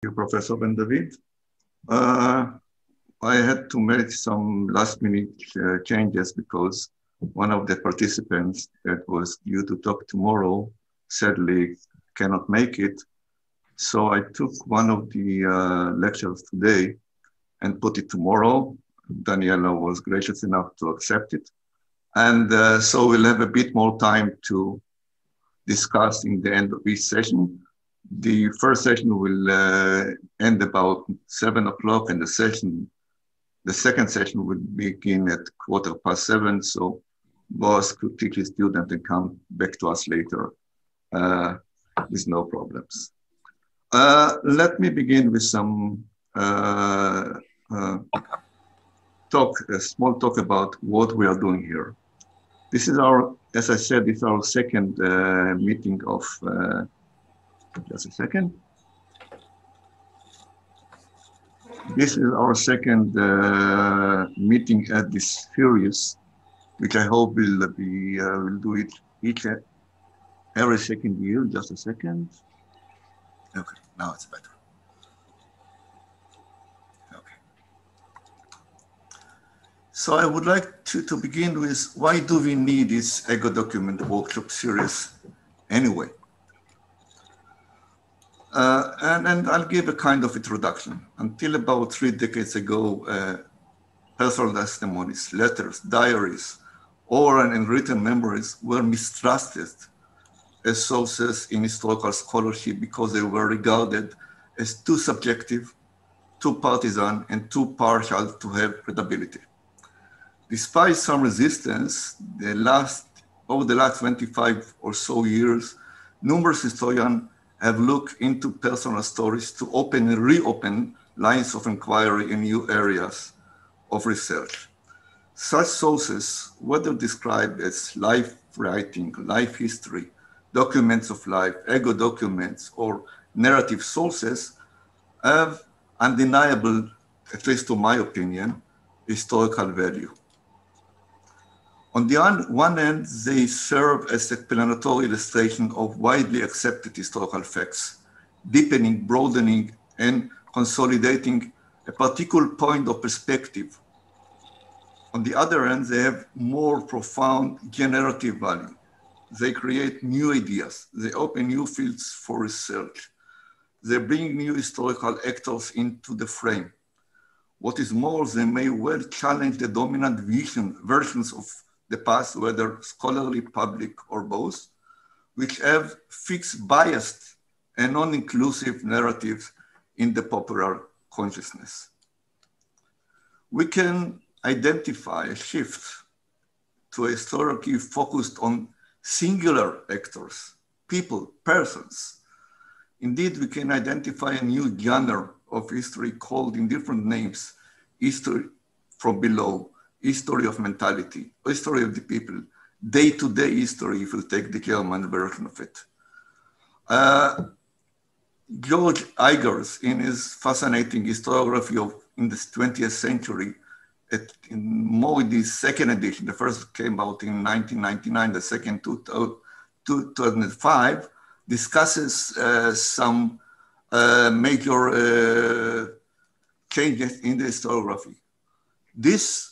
You, Professor Ben David. I had to make some last-minute changes because one of the participants that was due to talk tomorrow sadly cannot make it. So I took one of the lectures today and put it tomorrow. Daniela was gracious enough to accept it. And so we'll have a bit more time to discuss in the end of each session. The first session will end about 7 o'clock, and the second session will begin at 7:15. So boss could teach his student and come back to us later with no problems. Let me begin with some a small talk about what we are doing here. This is our, as I said, this is our second meeting of, just a second. This is our second meeting at this series, which I hope will do it every second year. Just a second. Okay, now it's better. Okay. So I would like to begin with, why do we need this Ego Document workshop series anyway? And I'll give a kind of introduction. Until about 3 decades ago, personal testimonies, letters, diaries, oral and written memories were mistrusted as sources in historical scholarship because they were regarded as too subjective, too partisan, and too partial to have credibility. Despite some resistance, over the last 25 or so years, numerous historians have looked into personal stories to open and reopen lines of inquiry in new areas of research. Such sources, whether described as life writing, life history, documents of life, ego documents, or narrative sources, have undeniable, at least to my opinion, historical value. On the one hand, they serve as explanatory illustration of widely accepted historical facts, deepening, broadening, and consolidating a particular point of perspective. On the other hand, they have more profound generative value. They create new ideas. They open new fields for research. They bring new historical actors into the frame. What is more, they may well challenge the dominant versions of the past, whether scholarly, public, or both, which have fixed, biased, and non-inclusive narratives in the popular consciousness. We can identify a shift to a historically focused on singular actors, people, persons. Indeed, we can identify a new genre of history called in different names, history from below, history of mentality, history of the people, day-to-day history, if you take the German version of it. George Eigers, in his fascinating historiography in the 20th century, in the second edition, the first came out in 1999, the second 2005, discusses some major changes in the historiography. This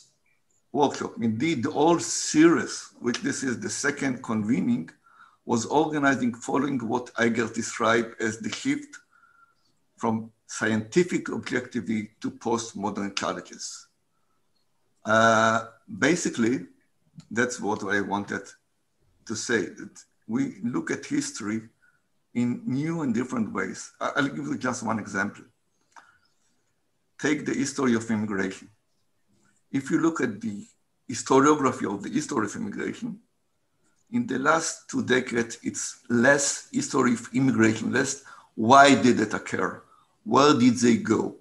workshop, indeed the whole series, which this is the second convening, was organizing following what Eigers described as the shift from scientific objectivity to postmodern challenges. Basically, that's what I wanted to say, that we look at history in new and different ways. I'll give you just one example. Take the history of immigration. If you look at the historiography of the history of immigration, in the last 2 decades, it's less history of immigration, less why did it occur? Where did they go?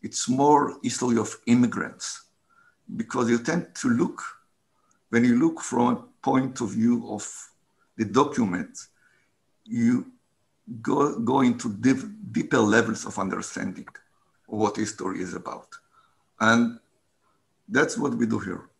It's more history of immigrants, because you tend to look, when you look from a point of view of the document, you go into deeper levels of understanding of what history is about. And that's what we do here.